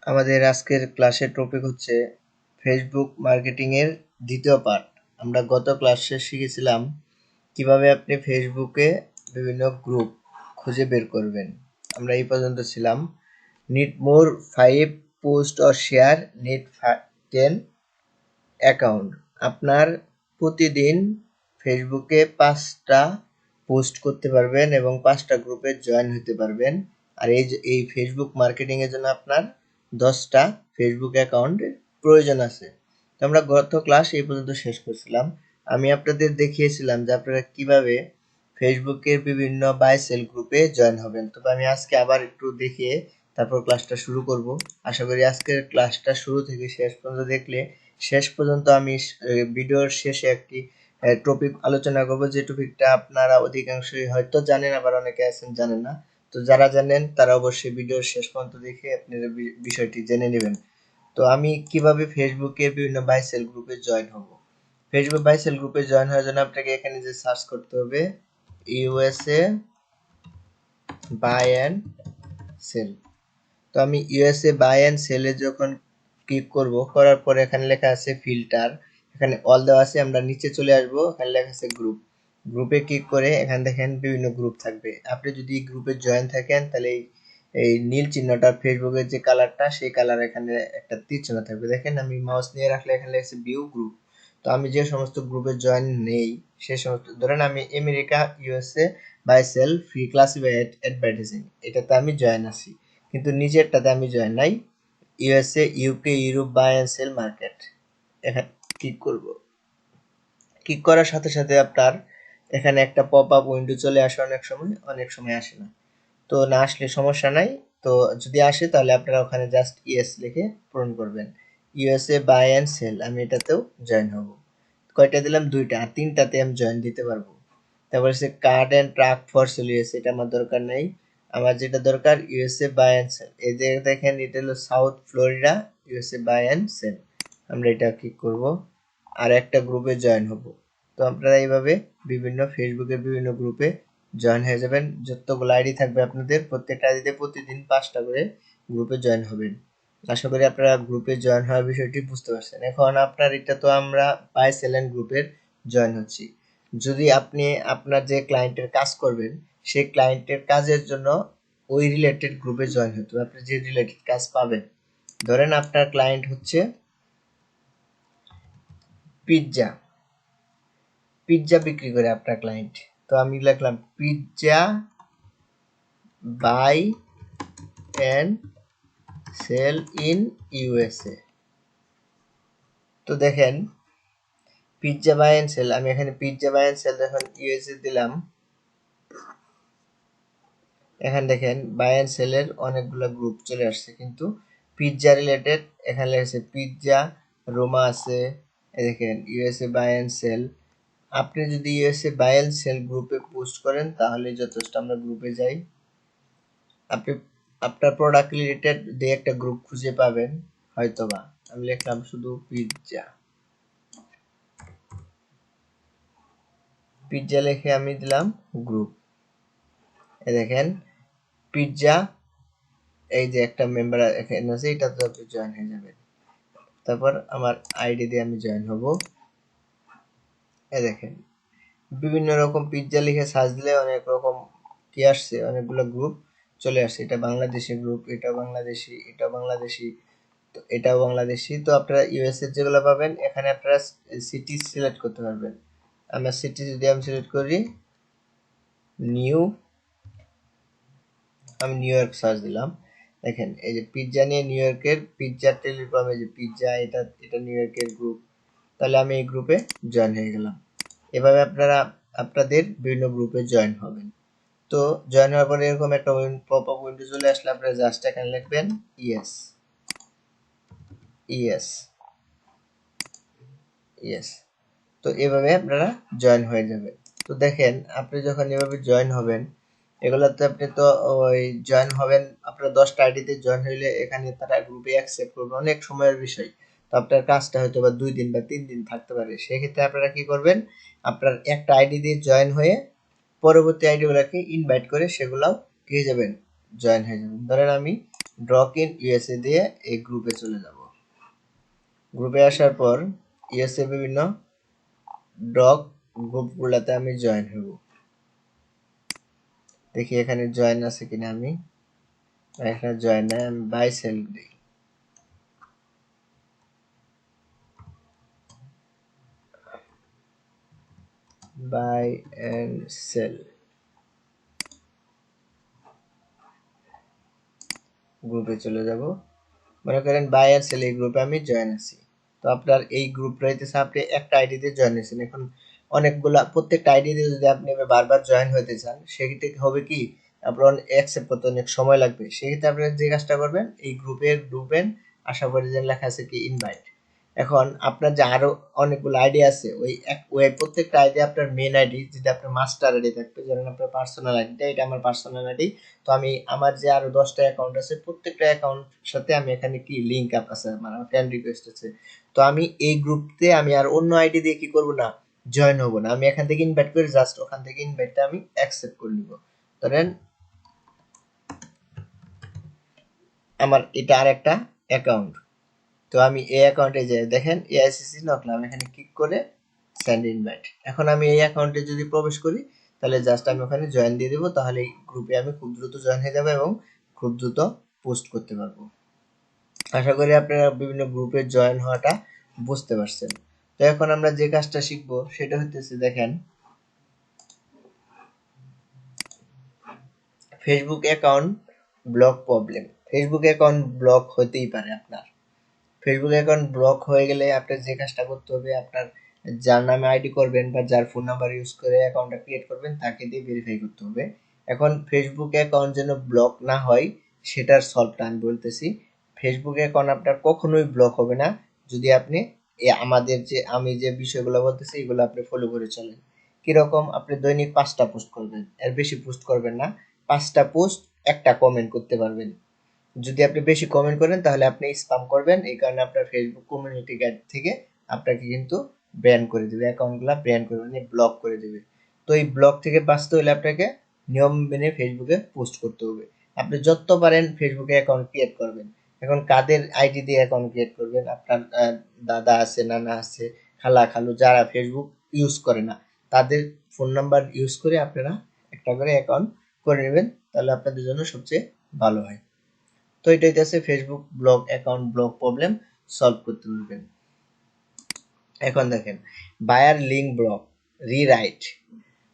আমাদের আজকের ক্লাসের টপিক হচ্ছে ফেসবুক মার্কেটিং এর দ্বিতীয় পার্ট। আমরা গত ক্লাসে শিখেছিলাম কিভাবে আপনি ফেসবুকে বিভিন্ন গ্রুপ খুঁজে বের করবেন। আমরা এই পর্যন্ত ছিলাম। Need more 5 post or share, need 10 account. আপনার প্রতিদিন ফেসবুকে 5টা পোস্ট করতে পারবেন এবং 5টা গ্রুপে জয়েন হতে পারবেন। আর এই ফেসবুক মার্কেটিং এর জন্য আপনার 10টা ফেসবুক অ্যাকাউন্টের প্রয়োজন আছে। তো আমরা গত ক্লাস এই পর্যন্ত শেষ করছিলাম। আমি আপনাদের দেখিয়েছিলাম যে আপনারা কিভাবে ফেসবুকের বিভিন্ন বাই সেল গ্রুপে জয়েন হবেন। তবে আমি আজকে আবার একটু দেখিয়ে তারপর ক্লাসটা শুরু করব। আশা করি আজকের ক্লাসটা শুরু থেকে শেষ পর্যন্ত দেখলে শেষ পর্যন্ত আমি ভিডিওর শেষে একটি টপিক আলোচনা করব, যে টপিকটা আপনারা অধিকাংশই হয়তো জানেন, আবার অনেকে আছেন জানেন না। তো যারা জানেন তারা অবশ্যই ভিডিওর শেষ পর্যন্ত দেখে আপনারা বিষয়টি জেনে নেবেন। তো আমি কিভাবে ফেসবুকের বিভিন্ন বাই সেল গ্রুপে জয়েন হব। ফেসবুক বাই সেল গ্রুপে জয়েন হওয়ার জন্য আপনাকে এখানে যে সার্চ করতে হবে ইউএসএ বাই অ্যান্ড সেল। তো আমি ইউএসএ বাই অ্যান্ড সেলে যখন ক্লিক করব, করার পরে এখানে লেখা আছে ফিল্টার, এখানে অল দেওয়া আছে। আমরা নিচে চলে আসব, এখানে লেখা আছে গ্রুপ। গ্রুপে ক্লিক করে এখানে দেখেন বিভিন্ন গ্রুপ থাকবে। আপনি যদি গ্রুপে জয়েন থাকেন তাহলে এই নীল চিহ্নটা ফেসবুকের যে কালারটা, সেই কালার এখানে একটা তীর চিহ্ন থাকবে। দেখেন আমি মাউস নিয়ে রাখলে এখানে লেখা আছে ভিউ গ্রুপ। তো আমি যে সমস্ত গ্রুপে জয়েন নেই সে সমস্ত, ধরেন আমি America USA buy sell free classified advertising, এটাতে আমি জয়েন আছি, কিন্তু নিচেরটাতে আমি জয়েন নাই। USA UK Europe buy and sell market, এখানে ক্লিক করব। ক্লিক করার সাথে সাথে আপনার এখানে একটা পপ আপ উইন্ডো চলে আসে, অনেক সময় আসে না। তো না আসলে সমস্যা নাই। তো যদি আসে তাহলে আপনারা ওখানে জাস্ট ইয়েস লিখে পূরণ করবেন। ইউএসএ বাই অ্যান্ড সেল, আমি এটাতেও জয়েন হব। কয়টা দিলাম? 2টা, আর 3টাতে আমি জয়েন দিতে পারবো। তারপর হচ্ছে card and truck for sale USA, এটা আমার দরকার নেই। আমার যেটা দরকার ইউএসএ বাই অ্যান্ড সেল। এই যে দেখেন এটা হলো South Florida USA buy and sell, আমরা এটা ক্লিক করব আর একটা গ্রুপে জয়েন হব। তো আপনারা এইভাবে বিভিন্ন ফেসবুকের বিভিন্ন গ্রুপে জয়েন হয়ে যাবেন। যতগুলো আইডি থাকবে আপনাদের, প্রত্যেকটা আইডিতে প্রতিদিন 5টা করে গ্রুপে জয়েন হবেন। আশা করি আপনারা গ্রুপে জয়েন হওয়ার বিষয়টি বুঝতে পারছেন। এখন আপনার এটা তো আমরা বাই সেল এন্ড গ্রুপের জয়েন হচ্ছি। যদি আপনি আপনার যে ক্লায়েন্টের কাজ করবেন সেই ক্লায়েন্টের কাজের জন্য ওই রিলেটেড গ্রুপে জয়েন হতে হবে, আপনি যে রিলেটেড কাজ পাবেন। ধরেন আপনার ক্লায়েন্ট হচ্ছে পিৎজা, পিৎজা বিক্রি করে আপনার ক্লায়েন্ট। তো আমি লিখলাম pizza buy and sell in USA. তো দেখেন পিৎজা বাই অ্যান্ড সেল, আমি এখানে পিৎজা বাই অ্যান্ড সেল যখন ইউএসএ দিলাম, এখানে দেখেন বাই অ্যান্ড সেলের অনেকগুলো গ্রুপ চলে আসছে, কিন্তু পিৎজা রিলেটেড এখানে লেগেছে পিৎজা রোমা আছে। দেখেন ইউএসএ বাই অ্যান্ড সেল। আপনি যদি ইউএসএ বাই অ্যান্ড সেল গ্রুপে পোস্ট করেন তাহলে যথেষ্ট। আমরা গ্রুপে যাই, আপনি আপনার প্রোডাক্ট রিলেটেড দিয়ে একটা গ্রুপ খুঁজে পাবেন হয়তোবা। আমি লিখলাম শুধু পিৎজা, পিৎজা লিখে আমি দিলাম গ্রুপ। দেখেন পিৎজা, এই যে একটা মেম্বার এখানে আছে, এটাতে আপনি জয়েন হয়ে যাবেন। তারপর আমার আইডি দিয়ে আমি জয়েন হব। দেখেন বিভিন্ন রকম পিৎজা লিখে সার্চ দিলে অনেক রকম কি আসছে, অনেকগুলো গ্রুপ চলে আসছে। এটা বাংলাদেশি গ্রুপ, এটা বাংলাদেশি, এটা বাংলাদেশি, তো এটাও বাংলাদেশি। তো আপনারা ইউএসএ যেগুলো পাবেন এখানে আপনারা সিটি সিলেক্ট করতে পারবেন। আমার সিটি যদি আমি সিলেক্ট করি আমি নিউ ইয়র্ক সার্চ দিলাম। দেখেন এই যে পিৎজা নিয়ে নিউ ইয়র্কের পিৎজা টেলিকম, এই যে পিৎজা, এটা নিউ ইয়র্কের গ্রুপ। তাহলে আমি এই গ্রুপে জয়েন হয়ে গেলাম। এভাবে আপনারা আপনাদের বিভিন্ন গ্রুপে জয়েন হবেন। তো জয়েন হওয়ার পরে এরকম একটা পপ আপ উইন্ডো চলে আসলে আপনারা জাস্ট এখানে লিখবেন ইয়েস, ইয়েস, ইয়েস। তো এভাবে আপনারা জয়েন হয়ে যাবেন। তো দেখেন আপনি যখন এভাবে জয়েন হবেন, এগুলাতে আপনি তো ওই জয়েন হবেন, আপনার 10টা আইডিতে জয়েন হইলে এখানে তারা গ্রুপে অ্যাকসেপ্ট করবে, অনেক সময়ের বিষয়। তো আপনার কাজটা হয়তো বা 2 দিন বা 3 দিন থাকতে পারে। সেক্ষেত্রে আপনারা কি করবেন, আপনার একটা আইডি দিয়ে জয়েন হয়ে পরবর্তী আইডিগুলোকে ইনভাইট করে সেগুলাও পেয়ে যাবেন, জয়েন হয়ে যাবেন। ধরেন আমি ড্রক ইন ইউএসএ দিয়ে এই গ্রুপে চলে যাব। গ্রুপে আসার পর ইউএসএ বিভিন্ন ড্রক গ্রুপগুলোতে আমি জয়েন হব। দেখি এখানে জয়েন আছে কিনা, আমি এখানে জয়েন নাই, আমি বাই সেল দিই। বাই এন্ড সেল গ্রুপে চলে যাব। মনে করেন বাই আর সেল এই গ্রুপে আমি জয়েন আছি। তো আপনার এই গ্রুপ রইতেছে, আপনি একটা আইডি দিয়ে জয়েন হয়েছেন। এখন অনেকগুলা প্রত্যেকটা আইডি দিয়ে যদি আপনি বারবার জয়েন হতে চান, সেক্ষেত্রে হবে কি আপনার অ্যাকসেপ্ট করতে অনেক সময় লাগবে। সেক্ষেত্রে আপনি যে কাজটা করবেন, এই গ্রুপে আশা করি যে লেখা আছে কি ইনভাইট। এখন আপনার যে আরো অনেকগুলো আইডি আছে, ওই প্রত্যেকটা আইডি আপনার মেন আইডি, যদি আপনার মাস্টার আইডি থাকবে, যেমন আপনার পার্সোনাল আইডিটা, এটা আমার পার্সোনাল আইডি। তো আমি আমার যে আরো 10টা অ্যাকাউন্ট আছে, প্রত্যেকটা অ্যাকাউন্ট সাথে আমি এখানে কি লিংক আপ আছে, মানে ফ্রেন্ড রিকোয়েস্ট আছে। তো আমি এই গ্রুপতে আমি আর অন্য আইডি দিয়ে কি করব না, জয়েন হব না। আমি এখান থেকে ইনভাইট করে জাস্ট ওখান থেকে ইনভাইটটা আমি অ্যাকসেপ্ট করে নিব। ধরেন আমার এটা আর একটা অ্যাকাউন্ট, তো আমি এই অ্যাকাউন্টে যাই, দেখেন এআইসিসি নকলাম, এখানে ক্লিক করে সেন্ড ইনভাইট। এখন আমি এই অ্যাকাউন্টে যদি প্রবেশ করি, তাহলে জাস্ট আমি ওখানে জয়েন দিয়ে দেবো, তাহলে এই গ্রুপে আমি খুব দ্রুত জয়েন হয়ে যাবো এবং খুব দ্রুত পোস্ট করতে পারবো। আশা করি আপনারা বিভিন্ন গ্রুপে জয়েন হওয়াটা বুঝতে পারছেন। তো এখন আমরা যে কাজটা শিখবো সেটা হচ্ছে, দেখেন Facebook account block problem. Facebook account block হতেই পারে আপনার। ফেসবুক অ্যাকাউন্ট ব্লক হয়ে গেলে আপনার যে কাজটা করতে হবে, আপনার যার নামে আইডি করবেন বা যার ফোন নাম্বার ইউজ করে অ্যাকাউন্টটা ক্রিয়েট করবেন, তাকে দিয়ে ভেরিফাই করতে হবে। এখন ফেসবুক অ্যাকাউন্ট যেন ব্লক না হয়, সেটার সলভটা আমি বলতেছি। ফেসবুক অ্যাকাউন্ট আপনার কখনোই ব্লক হবে না যদি আপনি আমি যে বিষয়গুলো বলতেছি এগুলো আপনি ফলো করে চলেন। কিরকম, আপনি দৈনিক 5টা পোস্ট করবেন, এর বেশি পোস্ট করবেন না। 5টা পোস্ট, একটা কমেন্ট করতে পারবেন। যদি আপনি বেশি কমেন্ট করেন তাহলে আপনি স্প্যাম করবেন, এই কারণে আপনার ফেসবুক কমিউনিটি গাইড থেকে আপনাকে কিন্তু ব্যান করে দিবে, অ্যাকাউন্টগুলো ব্যান করে মানে ব্লক করে দিবে। তো এই ব্লক থেকে বাঁচতে হলে আপনাকে নিয়ম মেনে ফেসবুকে পোস্ট করতে হবে। আপনি যত পারেন ফেসবুকে অ্যাকাউন্ট ক্রিয়েট করবেন। এখন কাদের আইডি দিয়ে অ্যাকাউন্ট ক্রিয়েট করবেন, আপনার দাদা আছে, নানা আছে, খালা খালু যারা ফেসবুক ইউজ করে না, তাদের ফোন নাম্বার ইউজ করে আপনারা একটা করে অ্যাকাউন্ট করে নেবেন, তাহলে আপনাদের জন্য সবচেয়ে ভালো হয়। তো এটা হইতেছে Facebook block account block problem solve করতে পারবেন। এখন দেখেন বায়ার লিঙ্ক ব্লক, রিরাইট,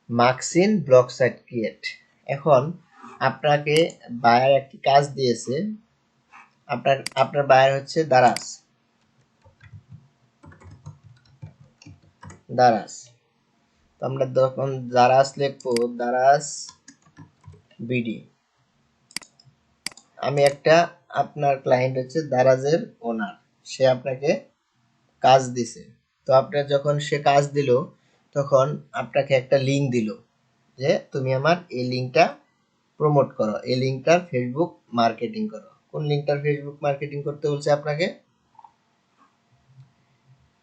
মার্কসিন ব্লক সাইট ক্রিয়েট। এখন আপনাকে বায়ার একটি কাজ দিয়েছে, আপনার বায়ার হচ্ছে দারাজ। দারাজ, তো আমরা তখন দারাজ লিখবো, দারাজ বিডি। আমি একটা, আপনার ক্লায়েন্ট হচ্ছে দারাজের ওনার, সে আপনাকে কাজ দিছে। তো আপনার যখন সে কাজ দিল, তখন আপনাকে একটা লিঙ্ক দিল যে তুমি আমার এই লিঙ্কটা প্রমোট করো, এই লিঙ্কটার ফেসবুক মার্কেটিং করো। কোন লিঙ্কটার ফেসবুক মার্কেটিং করতে বলছে আপনাকে?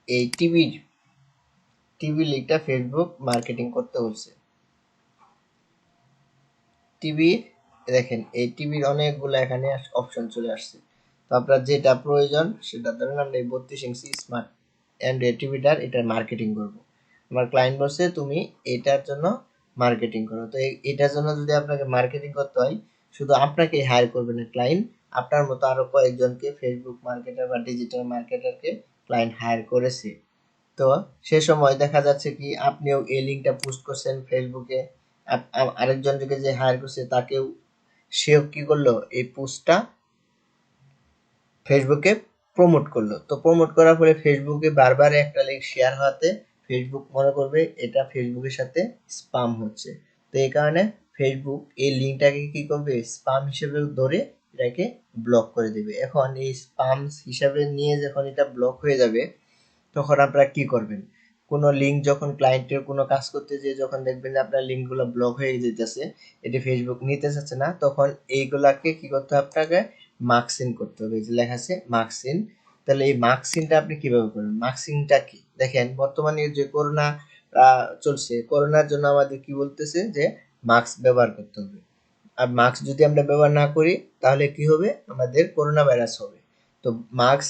এই টিভি লিঙ্কটা ফেসবুক মার্কেটিং করতে বলছে। টিভি, দেখেন এই টিভির অনেকগুলো এখানে অপশন চলে আসছে। তো আপনার যেটা প্রয়োজন সেটা, ধরেন আমরা এই 32 ইঞ্চি স্মার্ট অ্যান্ড্রয়েড টিভিটার এটার মার্কেটিং করব। আমার ক্লায়েন্ট বলছে তুমি এটার জন্য মার্কেটিং করো। তো এটার জন্য যদি আপনাকে মার্কেটিং করতে হয়, শুধু আপনাকে হায়ার করবে না ক্লায়েন্ট, আপনার মতো আরো কয়েকজনকে ফেসবুক মার্কেটার বা ডিজিটাল মার্কেটারকে ক্লায়েন্ট হায়ার করেছে। তো সে সময় দেখা যাচ্ছে কি আপনিও এই লিঙ্কটা পোস্ট করছেন ফেসবুকে, আরেকজনকে যে হায়ার করছে তাকেও, সেও কি করলো, এই পোস্টটা ফেসবুকে প্রমোট করলো। তো প্রমোট করার ফলে ফেসবুকে বারবার একটা লিঙ্ক শেয়ার হওয়াতে ফেসবুক মনে করবে এটা ফেসবুকের সাথে স্পাম হচ্ছে। তো এই কারণে ফেসবুক এই লিঙ্কটাকে কি করবে, স্পাম হিসেবে ধরে এটাকে ব্লক করে দিবে। এখন এই স্পাম হিসাবে নিয়ে যখন এটা ব্লক হয়ে যাবে, তখন আপনারা কি করবেন, কোনো লিঙ্ক যখন ক্লায়েন্টের কোনো কাজ করতে যেয়ে যখন দেখবেন যে আপনার লিঙ্কগুলো ব্লক হয়ে যেতেছে, এটি ফেসবুক নিতে চাচ্ছে না, তখন এইগুলাকে কি করতে হবে, আপনাকে মার্কসিন করতে হবে। যে লেখা আছে মার্কসিন, তাহলে এই মার্কসিনটা আপনি কিভাবে করবেন? মার্কসিনটা কি, দেখেন বর্তমানে যে করোনা চলছে, করোনার জন্য আমাদের কি বলতেছে যে মাস্ক ব্যবহার করতে হবে। আর মাস্ক যদি আমরা ব্যবহার না করি তাহলে কি হবে, আমাদের করোনা ভাইরাস হবে। তো মাস্ক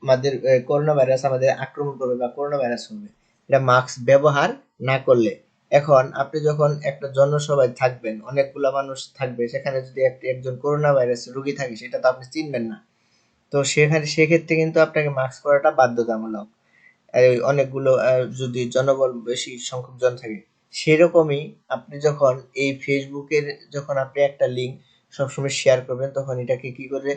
আমাদের করোনা ভাইরাস আমাদের আক্রমণ করবে বা করোনা ভাইরাস হবে এটা মাস্ক ব্যবহার না করলে। এখন আপনি যখন একটা জনসভায় থাকবেন, অনেকগুলা মানুষ থাকবে, সেখানে যদি একজন করোনা ভাইরাস রোগী থাকে সেটা তো আপনি চিনবেন না। তো সেক্ষেত্রে কিন্তু আপনাকে মাস্ক পরাটা বাধ্যতামূলক। অনেকগুলো যদি জনবল বেশি সংখ্যক জন থাকে। সেরকমই আপনি যখন এই ফেসবুকের যখন আপনি একটা লিঙ্ক সবসময় শেয়ার করবেন তখন এটাকে কি করে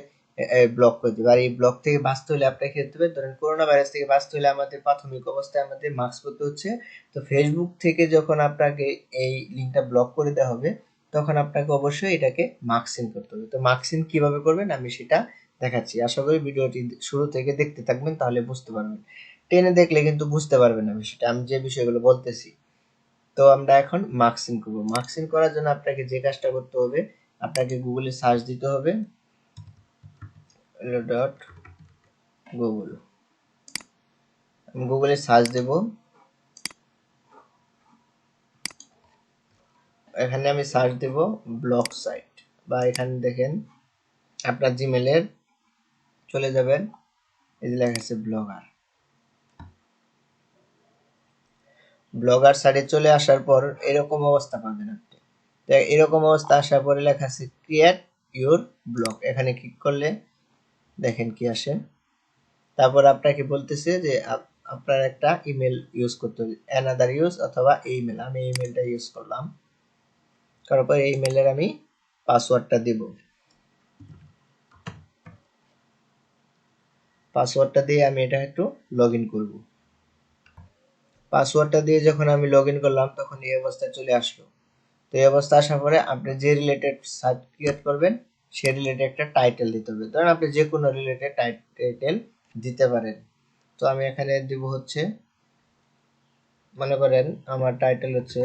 ব্লক করে দেবে। আর এই ব্লক থেকে বাঁচতে হলে আপনাকে খেতে হবে, ধরেন করোনা ভাইরাস থেকে বাঁচতে হলে আমাদের প্রাথমিক অবস্থায় আমাদের মাস্ক পরতে হচ্ছে। তো ফেসবুক থেকে যখন আপনাকে এই লিঙ্কটা ব্লক করে দেওয়া হবে তখন আপনাকে অবশ্যই এটাকে মাস্কিং করতে হবে। তো মাস্কিং কিভাবে করবেন আমি সেটা দেখাচ্ছি। আশা করি ভিডিওটি শুরু থেকে দেখতে থাকবেন, তাহলে বুঝতে পারবেন। টেনে দেখলে কিন্তু বুঝতে পারবেন না বিষয়টা, আমি যে বিষয়গুলো বলতেছি। তো আমরা এখন মার্কসিং করব। মার্কসিং করার জন্য আপনাকে যে কাজটা করতে হবে, আপনাকে গুগলে সার্চ দিতে হবে ডট গুগল। আমি গুগলে সার্চ দেব, এখানে আমি সার্চ দেব ব্লগ সাইট, বা এখানে দেখেন আপনার জিমেলের চলে যাবেন, এই যে লেখা আছে ব্লগার। ব্লগার সাইটে চলে আসার পর এরকম অবস্থা পাবেন আপনি। এরকম অবস্থা আসার পরে লেখা আছে ক্রিয়েট ইউর ব্লগ, এখানে ক্লিক করলে দেখেন কি আসে। তারপর আপনাকে বলতেছে যে আপনার একটা ইমেল ইউজ করতে হবে, অ্যানাদার ইউজ অথবা ইমেল। আমি ইমেলটা ইউজ করলাম, তারপর এই ইমেলের আমি পাসওয়ার্ডটা দিব। পাসওয়ার্ডটা দিয়ে আমি এটা একটু লগ ইন করবো। পাসওয়ার্ডটা দিয়ে যখন আমি লগ ইন করলাম তখন এই অবস্থায় চলে আসলো। তো এই অবস্থা আসার পরে আপনি যে রিলেটেড সাইট ক্রিয়েট করবেন সে রিলেটেড একটা টাইটেল দিতে হবে। ধরেন আপনি যে কোনো রিলেটেড টাইটেল দিতে পারেন। তো আমি এখানে দিব হচ্ছে, মনে করেন আমার টাইটেল হচ্ছে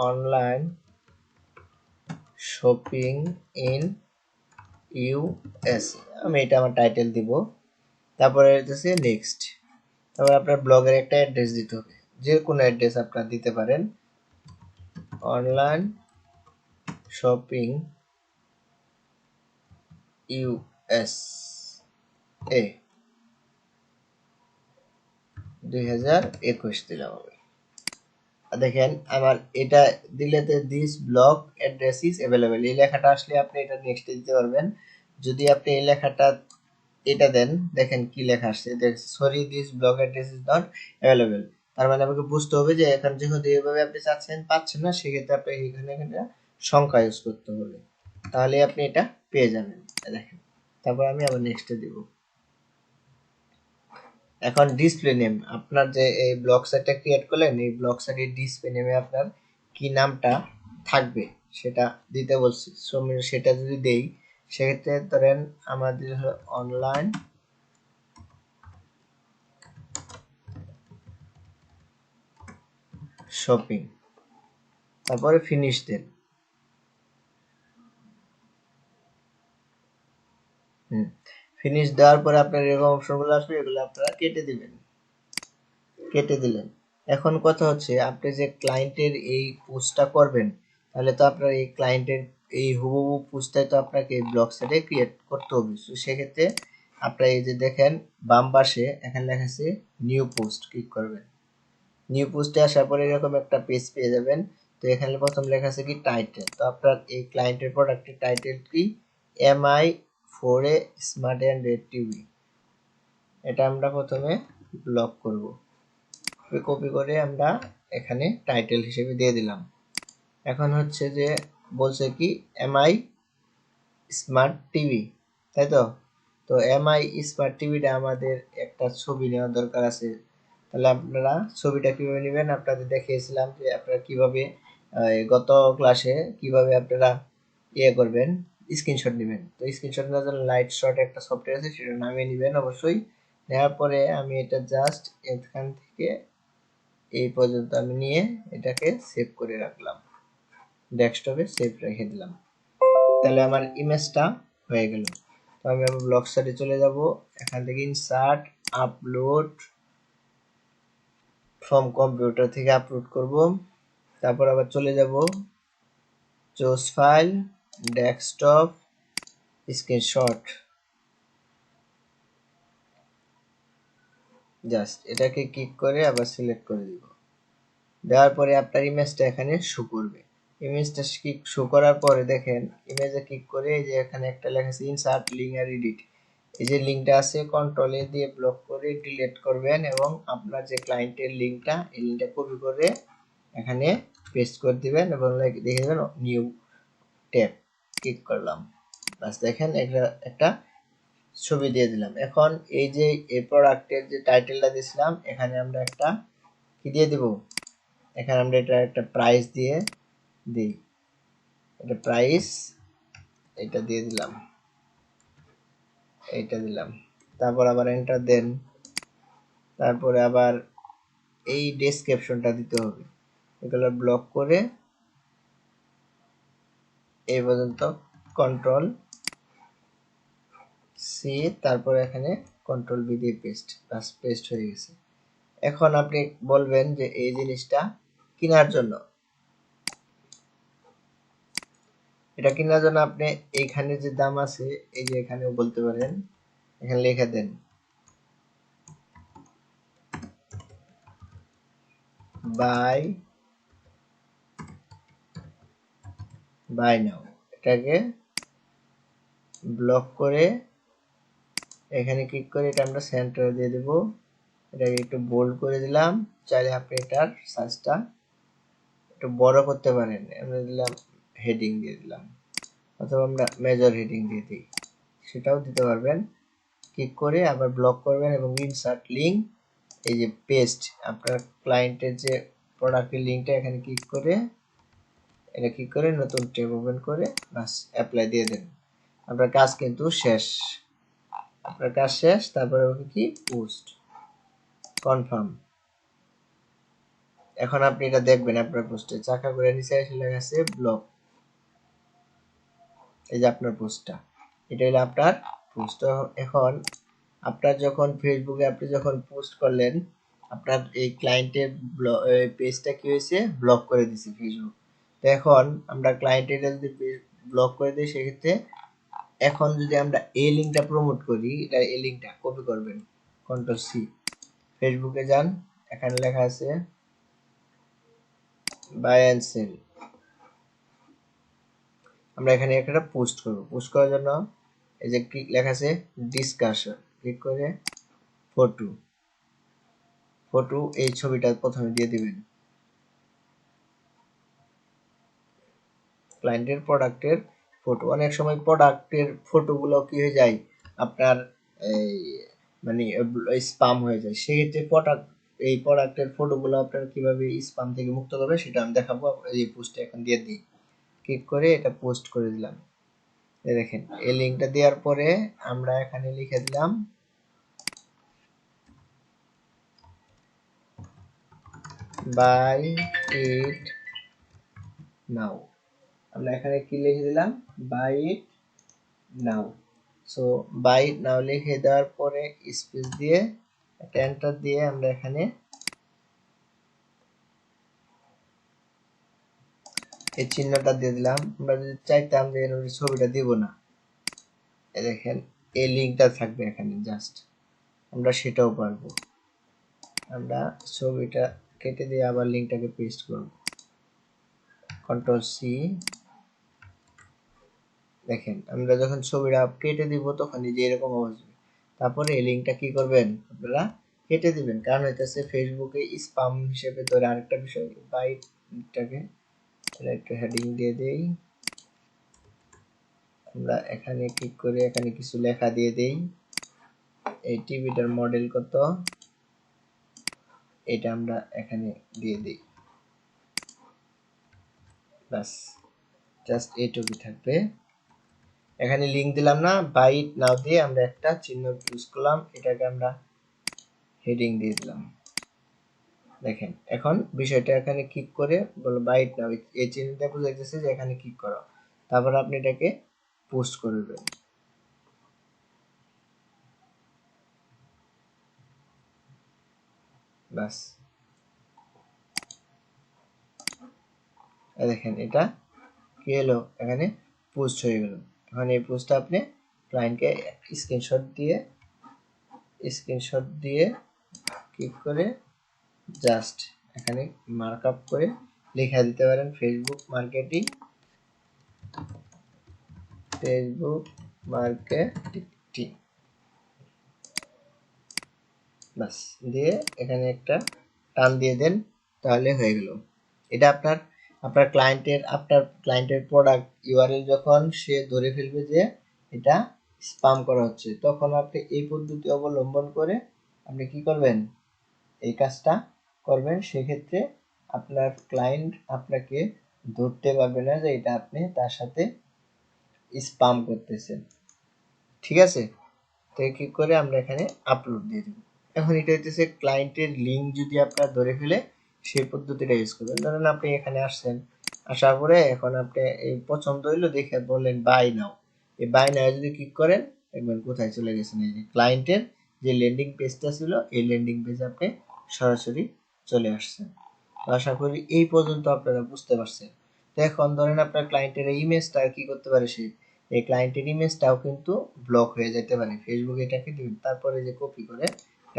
অনলাইন শপিং ইন ইউএস, আমি এটা আমার টাইটেল দিব। তারপরে হচ্ছে নেক্সট। তারপর আপনার ব্লগের একটা অ্যাড্রেস দিতে হবে, যে কোনো অ্যাড্রেস আপনারা দিতে পারেন। অনলাইন শপিং ইউএস এ 2021 দিলাম আমি। দেখেন আমার এটা দিলে this blog address is available, এই লেখাটা আসলে আপনি এটা নেক্সট দিতে পারবেন। যদি আপনি এই লেখাটা এটা দেন, দেখেন কি লেখা আসছে, sorry this blog address is not available. তার মানে আপনাকে বুঝতে হবে যে এখন যেহেতু এইভাবে আপনি চাচ্ছেন পাচ্ছেন না, সেক্ষেত্রে আপনি এখানে সংখ্যা ইউজ করতে হবে, তাহলে আপনি এটা পেয়ে যাবেন। দেখেন, তারপর আমি আবার নেক্সটে দিব। এখন ডিসপ্লে নেম, আপনার যে এই ব্লগ সাইটটা ক্রিয়েট করলেন এই ব্লগ সাইটের ডিসপ্লে নেমে আপনার কি নামটা থাকবে সেটা দিতে বলছি। সেটা যদি দেই সেক্ষেত্রে ধরেন আমাদের অনলাইন শপিং, তারপরে ফিনিশ দেন। ফিনিশ দেওয়ার পরে আপনার এরকম অপশনগুলো আসবে, এগুলো আপনারা কেটে দিবেন। কেটে দিলেন। এখন কথা হচ্ছে আপনি যে ক্লায়েন্টের এই পোস্টটা করবেন, তাহলে তো আপনার এই ক্লায়েন্টের এই হুবহু পোস্টটাই তো আপনাকে ব্লগ সাইটে ক্রিয়েট করতে হবে। তো সেক্ষেত্রে আপনারা এই যে দেখেন বাম পাশে এখানে লেখা আছে নিউ পোস্ট, ক্লিক করবেন। নিউ পোস্টে আসার পরে এরকম একটা পেজ পেয়ে যাবেন। তো এখানে প্রথম লেখা আছে কি টাইটেল, তো আপনার এই ক্লায়েন্টের প্রোডাক্টের টাইটেল কি, MI 4A smart and red TV, এটা আমরা প্রথমে ব্লক করব। কপি করে আমরা এখানে টাইটেল হিসেবে দিয়ে দিলাম। এখন হচ্ছে যে বলছে কি এমআই স্মার্ট টিভি, তাই তো। তো এমআই স্মার্ট টিভিটা আমাদের একটা ছবি নেওয়ার দরকার আছে। তাহলে আপনারা ছবিটা কিভাবে নেবেন, আপনাদের দেখিয়েছিলাম যে আপনারা কিভাবে গত ক্লাসে কিভাবে আপনারা করবেন, স্ক্রিনশট নেবেন। তো স্ক্রিনশট নেওয়ার জন্য লাইট শট একটা সফটওয়্যার আছে, সেটা নামিয়ে নেবেন অবশ্যই। নেওয়ার পরে আমি এটা জাস্ট এখান থেকে এই পর্যন্ত আমি নিয়ে এটাকে সেভ করে রাখলাম, ডেস্কটপে সেভ রেখে দিলাম। তাহলে আমার ইমেজটা হয়ে গেল। তো আমি আবার ব্লগ সাইটে চলে যাব, এখান থেকে ইনসার্ট আপলোড ফ্রম কম্পিউটার থেকে আপলোড করব। তারপর আবার চলে যাব choose file, desktop, screenshot. Just এটাকে ক্লিক করে আবার সিলেক্ট করে দিব। দেওয়ার পরে আপনার ইমেজটা এখানে শো করবে। ইমেজটা শো করার পরে দেখেন ইমেজে ক্লিক করে এই যে এখানে একটা লেখা আছে ইনসার্ট লিঙ্ক আর এডিট। এই যে লিঙ্কটা আছে কন্ট্রোল এ দিয়ে ব্লক করে ডিলিট করবেন এবং আপনার যে ক্লায়েন্টের লিঙ্কটা এই লিঙ্কটা কপি করে এখানে পেস্ট করে দিবেন এবং দেখে দেবেন নিউ ট্যাব ক্লিক করলাম। বাস দেখেন একটা ছবি দিয়ে দিলাম। এখন এই যে এই প্রোডাক্টের যে টাইটেলটা দিয়েছিলাম এখানে আমরা একটা কি দিয়ে দিব, এখানে আমরা এটা একটা প্রাইস দিয়ে দিই, এটা প্রাইস, এটা দিয়ে দিলাম, এইটা দিলাম। তারপর আবার এন্টার দেন। তারপরে আবার এই ডেসক্রিপশনটা দিতে হবে। এগুলো ব্লক করে এই পর্যন্ত কন্ট্রোল সি, তারপর এখানে কন্ট্রোল বি দিয়ে পেস্ট, বাস পেস্ট হয়ে গেছে। এখন আপনি বলবেন যে এই জিনিসটা কেনার জন্য, এটা কেনার জন্য আপনি এইখানে যে দাম আছে এই যে এখানেও বলতে পারেন, এখানে লিখে দেন বাই নাও। এটাকে ব্লক করে এখানে ক্লিক করে এটা আমরা সেন্টারে দিয়ে দেব। এটাকে একটু বোল্ড করে দিলাম। চাইলে আপনি এটার সাইজটা একটু বড় করতে পারেন। আমরা দিলাম হেডিং দিয়ে দিলাম, অথবা আমরা মেজর হেডিং দিয়ে দিই, সেটাও দিতে পারবেন। ক্লিক করে আবার ব্লক করবেন এবং ইনসার্ট লিঙ্ক, এই যে পেস্ট আপনার ক্লায়েন্টের যে প্রোডাক্টের লিঙ্কটা এখানে ক্লিক করে এটা ক্লিক করে নতুন ট্যাব ওপেন করে বাস অ্যাপ্লাই দিয়ে দেন। আপনার কাজ কিন্তু শেষ, আপনার কাজ শেষ। তারপরে ওকে কি পোস্ট কনফার্ম। এখন আপনি এটা দেখবেন আপনার পোস্টে চাকা করে নিচে এসে লেখা আছে ব্লক। এই যে আপনার পোস্টটা, এটা হলো আপনার পোস্ট। এখন আপনার যখন ফেসবুকে আপনি যখন পোস্ট করলেন আপনার এই ক্লায়েন্টের পেজটা কি হয়েছে, ব্লক করে দিয়েছে ফেসবুক। তো এখন আমরা ক্লায়েন্টের যদি ব্লক করে দিই সেক্ষেত্রে এখন যদি আমরা এই লিঙ্কটা প্রমোট করি, এটা এই লিঙ্কটা কপি করবেন, কন্ট্রোল সি, ফেসবুকে যান, এখানে লেখা আছে বাই এন্ড সেল। আমরা এখানে একটা পোস্ট করব। পোস্ট করার জন্য এই যে ক্লিক লেখা আছে ডিসকাশন, ক্লিক করে ফটো এই ছবিটা প্রথমে দিয়ে দিবেন। ক্লায়েন্টের প্রোডাক্টের ফটো, অনেক সময় প্রোডাক্টের ফটোগুলো কি হয়ে যায় আপনার এই মানে স্পাম হয়ে যায়, সেক্ষেত্রে এই প্রোডাক্টের ফটোগুলো আপনার কিভাবে স্পাম থেকে মুক্ত করবে সেটা আমি দেখাবো। এই পোস্টে এখন দিয়ে দিই, ক্লিক করে এটা পোস্ট করে দিলাম। এই দেখেন এই লিঙ্কটা দেওয়ার পরে আমরা এখানে লিখে দিলাম বাই ইট নাও। আমরা এখানে কি লিখে দিলাম, buy it now. So buy now লিখে দেওয়ার পরে স্পেস দিয়ে একটা এন্টার দিয়ে আমরা এখানে এই চিহ্নটা দিয়ে দিলাম। আমরা যদি চাইতাম যে ছবিটা দিব না, দেখেন এই লিঙ্কটা থাকবে এখানে, জাস্ট আমরা সেটাও পারবো। আমরা ছবিটা কেটে দিয়ে আবার লিঙ্কটাকে পেস্ট করব, কন্ট্রোল সি। দেখেন আমরা যখন ছবিটা কেটে দিব তখন এই যে এরকম আসবে। তারপরে এই লিঙ্কটা কি করবেন আপনারা কেটে দিবেন, কারণ হইতেছে ফেসবুকে স্প্যাম হিসেবে ধরে। আরেকটা বিষয় বাইটটাকে একটু হেডিং দিয়ে দেই, আমরা এখানে ক্লিক করে এখানে কিছু লেখা দিয়ে দেই, এই টিভিটার মডেল কত এটা আমরা এখানে দিয়ে দিই। বাস জাস্ট এইটুকু থাকবে। এখানে লিংক দিলাম না, বাইট নাও দিয়ে আমরা একটা চিহ্ন ইউজ করলাম, এটাকে আমরা হেডিং দিয়ে দিলাম। দেখেন এখন বিষয়টা এখানে ক্লিক করে বলো বাইট নাও, এই চিহ্নটা বুঝাইতেছে যে এখানে ক্লিক করো। তারপর আপনি এটাকে পোস্ট করবেন। বাস দেখেন এটা কি হলো, এখানে পোস্ট হয়ে গেল। এখন এই পোস্টটা আপনি ক্লায়েন্টকে স্ক্রিনশট দিয়ে ক্লিক করে জাস্ট এখানে মার্কআপ করে লেখা দিতে পারেন ফেসবুক মার্কেটিং বাস, দিয়ে এখানে একটা টান দিয়ে দেন, তাহলে হয়ে গেল। এটা আপনার ক্লায়েন্টের প্রোডাক্ট ইউআরএল যখন সে ধরে ফেলবে যে এটা স্পাম করা হচ্ছে, তখন আপনি এই পদ্ধতি অবলম্বন করে আপনি কি করবেন, এই কাজটা করবেন। সেক্ষেত্রে আপনার ক্লায়েন্ট আপনাকে ধরতে পারবে না যে এটা আপনি তার সাথে স্পাম করতেছেন। ঠিক আছে, তো কি করে আমরা এখানে আপলোড দিয়ে দেব। এখন এটা হচ্ছে ক্লায়েন্টের লিঙ্ক যদি আপনার ধরে ফেলে সেই পদ্ধতিটা ইউজ করবেন। ধরেন আপনি এখানে আসছেন, আসার পরে এখন আপনি এই পছন্দ হইলো দেখে বললেন বাই নাও, এই বাই নাও যদি ক্লিক করেন দেখবেন কোথায় চলে গেছেন, এই যে ক্লায়েন্টের যে ল্যান্ডিং পেজটা ছিল এই ল্যান্ডিং পেজে আপনি সরাসরি চলে আসছেন। আশা করি এই পর্যন্ত আপনারা বুঝতে পারছেন। তো এখন ধরেন আপনার ক্লায়েন্টের ইমেজটা কি করতে পারে, সে এই ক্লায়েন্টের ইমেজটাও কিন্তু ব্লক হয়ে যেতে পারে। ফেসবুক এটাকে দিবেন, তারপরে যে কপি করে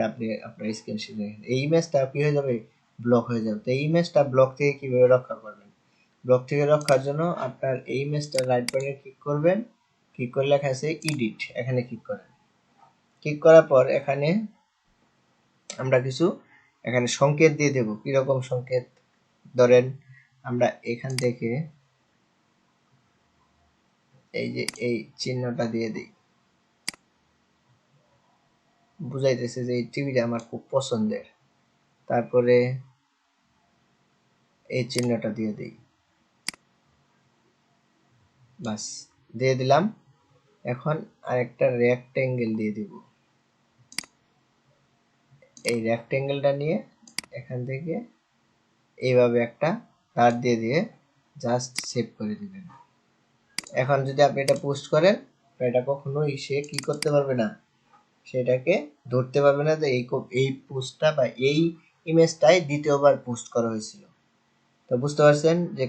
আপনি আপনার স্ক্রিনশটে এই ইমেজটা কি হয়ে যাবে, ব্লক হয়ে যাবে। তো এই ইমেজটা ব্লক থেকে কিভাবে রক্ষা করবেন, ব্লক থেকে রক্ষার জন্য আপনার এই ইমেজটা রাইট বাটনে ক্লিক করবেন, ক্লিক করে লেখা আছে এডিট, এখানে ক্লিক করেন। ক্লিক করার পর এখানে আমরা কিছু এখানে সংকেত দিয়ে দেব। কিরকম সংকেত, ধরেন আমরা এখান থেকে এই যে এই চিহ্নটা দিয়ে দিই, বুঝাইতেছে যে এই টিভিটা আমার খুব পছন্দের। তারপরে এই চিহ্নটা দিয়ে দিই, বাস দিয়ে দিলাম। এখন আরেকটা রেক্টেঙ্গেল দিয়ে দিব, এই রেক্টেঙ্গেলটা নিয়ে এখান থেকে এইভাবে একটা তার দিয়ে দিয়ে জাস্ট সেভ করে দিবেন। এখন যদি আপনি এটা পোস্ট করেন, এটা কখনোই সে কি করতে পারবে না, সেটাকে ধরতে পারবে না যে এই পোস্টটা বা এই ইমেজটাই দ্বিতীয়বার পোস্ট করা হয়েছিল। তো বুঝতে পারছেন যে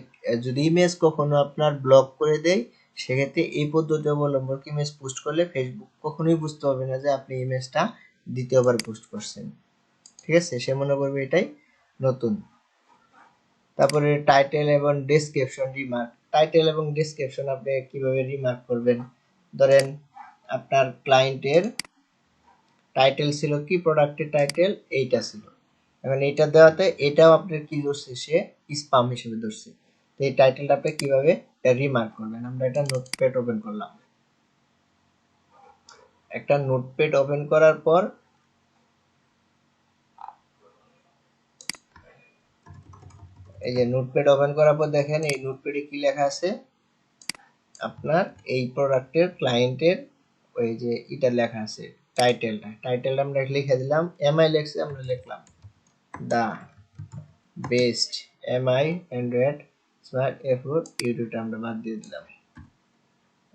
যদি ইমেজ কখনো আপনার ব্লক করে দেয়, সেক্ষেত্রে এই পদ্ধতি অবলম্বন ইমেজ পোস্ট করলে ফেসবুক কখনোই বুঝতে পারবে না যে আপনি ইমেজটা দ্বিতীয়বার পোস্ট করছেন। ঠিক আছে, সে মনে করবে এটাই নতুন। তারপরে টাইটেল এবং ডেসক্রিপশন রিমার্ক, টাইটেল এবং ডেসক্রিপশন আপনি কিভাবে রিমার্ক করবেন। ধরেন আপনার ক্লায়েন্টের টাইটেল ছিল কি, প্রোডাক্টের টাইটেল এইটা ছিল, এখন এইটা দেওয়াতে এটাও আপনার কি ধরছে, সে স্পাম হিসেবে ধরছে। তো এই টাইটেলটা আপনি কিভাবে রিমার্ক করবেন, আমরা এটা নোটপ্যাড ওপেন করলাম। একটা নোটপ্যাড ওপেন করার পর এই যে নোটপ্যাড ওপেন করার পর দেখেন এই নোটপ্যাডে কি লেখা আছে, আপনার এই প্রোডাক্টের ক্লায়েন্টের ওই যে এটা লেখা আছে টাইটেলটা আমরা লিখে দিলাম। এমআই লেখছে, আমরা লিখলাম the best MI Android smart afford ইউটিউবটা আমরা বাদ দিয়ে দিলাম।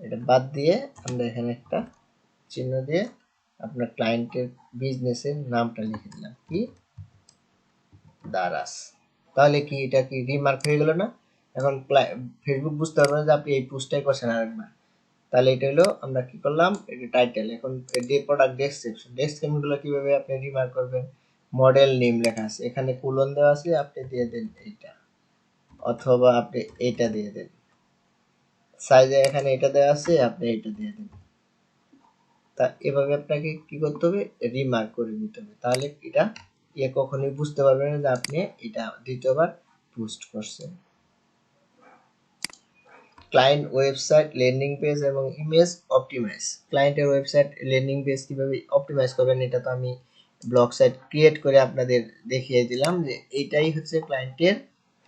এটা বাদ দিয়ে আমরা এখানে একটা চিহ্ন দিয়ে আপনার ক্লায়েন্টের বিজনেসের নামটা লিখে দিলাম কি, দারাস। তাহলে কি এটা কি রিমার্ক হয়ে গেল না? এখন ফেসবুক বুঝতে পারবে না যে আপনি এই পোস্টটাই করছেন আরেকবার। তাহলে এটা হলো আমরা কি করলাম, এটা টাইটেল। এখন প্রোডাক্ট ডেসক্রিপশন গুলো কিভাবে আপনি রিমার্ক করবেন, মডেল নেম লেখা আছে, এখানে কোলন দেওয়া আছে, আপনি দিয়ে দেন এইটা, অথবা আপনি এইটা দিয়ে দেন। সাইজে এখানে এটা দেওয়া আছে, আপনি এইটা দিয়ে দেন। তা এভাবে আপনাকে কি করতে হবে, রিমার্ক করে দিতে হবে। তাহলে এটা কখনোই বুঝতে পারবে না যে আপনি এটা দ্বিতীয়বার পোস্ট করছেন। ক্লায়েন্ট ওয়েবসাইট ল্যান্ডিং পেজ এবং ইমেজ অপটিমাইজ। ক্লায়েন্টের ওয়েবসাইট ল্যান্ডিং পেজ কিভাবে অপটিমাইজ করবেন, এটা তো আমি ব্লগ সাইট ক্রিয়েট করে আপনাদের দেখিয়ে দিলাম যে এইটাই হচ্ছে ক্লায়েন্টের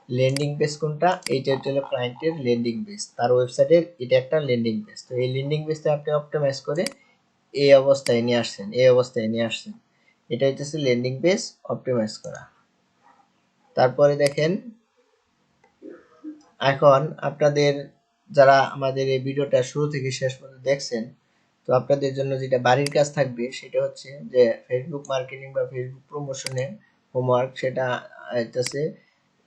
ল্যান্ডিং পেজ। কোনটা, এইটা হলো ক্লায়েন্টের ল্যান্ডিং পেজ, তার ওয়েবসাইটের এটা একটা ল্যান্ডিং পেজ। তো এই ল্যান্ডিং পেজটা আপনি অপটিমাইজ করে এই অবস্থায় নিয়ে আসছেন, এটা হচ্ছে ল্যান্ডিং পেজ অপটিমাইজ করা। তারপরে দেখেন, এখন আপনাদের যারা আমাদের এই ভিডিওটা শুরু থেকে শেষ পর্যন্ত দেখছেন, তো আপনাদের জন্য যেটা বাড়ির কাজ থাকবে সেটা হচ্ছে যে ফেসবুক মার্কেটিং বা ফেসবুক প্রমোশনের হোমওয়ার্ক, সেটা হচ্ছে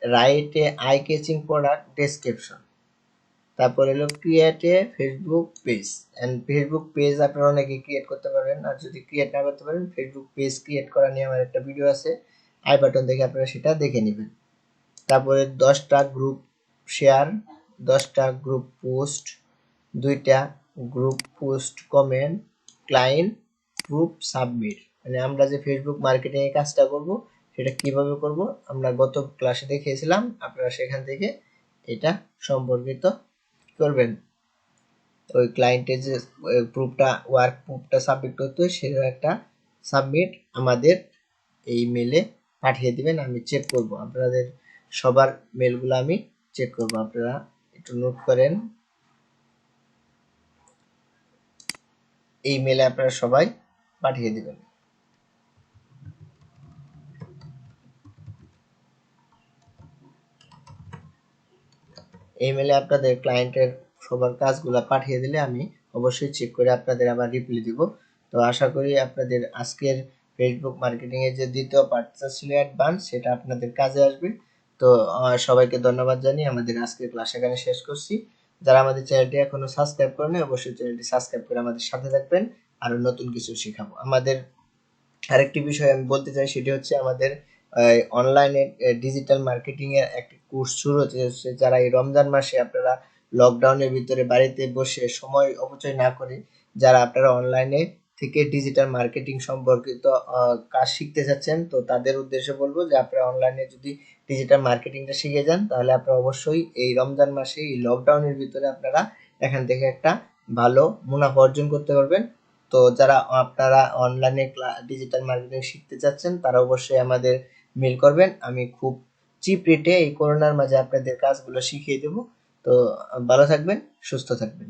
write a eye catching product description. তারপর হলো create a Facebook page, and Facebook page আপনারা অনেকে ক্রিয়েট করতে পারবেন, আর যদি ক্রিয়েট না করতে পারেন ফেসবুক পেজ ক্রিয়েট করা নিয়ে আমার একটা ভিডিও আছে, আই বাটন দেখে আপনারা সেটা দেখে নেবেন। তারপরে 10টা গ্রুপ শেয়ার, 10টা গ্রুপ পোস্ট, 2টা group post comment, client group submit. মানে আমরা যে ফেসবুক মার্কেটিং এর কাজটা করব সেটা কিভাবে করব আমরা গত ক্লাসে দেখিয়েছিলাম, আপনারা সেখান থেকে এটা সম্পর্কিত করবেন। ওই ক্লায়েন্টের যে প্রুফটা ওয়ার্ক প্রুফটা সাবমিট করতে হয় সেটা একটা সাবমিট আমাদের এই মেলে পাঠিয়ে দিবেন, আমি চেক করব আপনাদের সবার মেলগুলো আমি চেক করব, আপনারা একটু নোট করেন। এই মেলে আপনারা সবাই পাঠিয়ে দিবেন। এই মেলে আপনাদের ক্লায়েন্টের সবার কাজগুলো পাঠিয়ে দিলে আমি অবশ্যই চেক করে আপনাদের আবার রিপ্লাই দিব। তো আশা করি আপনাদের আজকের ফেসবুক মার্কেটিং এর যে দ্বিতীয় পার্টটা ছিল অ্যাডভান্স, সেটা আপনাদের কাজে আসবে। তো সবাইকে ধন্যবাদ জানিয়ে আমাদের আজকের ক্লাস এখানে শেষ করছি। যারা আমাদের চ্যানেলটি এখনো সাবস্ক্রাইব করেনি অবশ্যই চ্যানেলটি সাবস্ক্রাইব করে আমাদের সাথে থাকবেন, আরো নতুন কিছু শেখাবো। আমাদের আরেকটি বিষয় আমি বলতে চাই, সেটি হচ্ছে আমাদের অনলাইনে ডিজিটাল মার্কেটিং এর একটি কোর্স শুরু হচ্ছে। যারা এই রমজান মাসে আপনারা লকডাউনের ভিতরে বাড়িতে বসে সময় অপচয় না করে যারা আপনারা অনলাইনে থেকে ডিজিটাল মার্কেটিং সম্পর্কিত কাজ শিখতে চাচ্ছেন, তো তাদের উদ্দেশ্যে বলবো যে আপনারা অনলাইনে যদি ডিজিটাল মার্কেটিংটা শিখে যান তাহলে আপনারা অবশ্যই এই রমজান মাসে এই লকডাউনের ভিতরে আপনারা এখান থেকে একটা ভালো মুনাফা অর্জন করতে পারবেন। তো যারা আপনারা অনলাইনে ডিজিটাল মার্কেটিং শিখতে চাচ্ছেন তারা অবশ্যই আমাদের মেল করবেন, আমি খুব চিপ রেটে এই করোনার মাঝে আপনাদের কাজগুলো শিখিয়ে দেবো। তো ভালো থাকবেন, সুস্থ থাকবেন।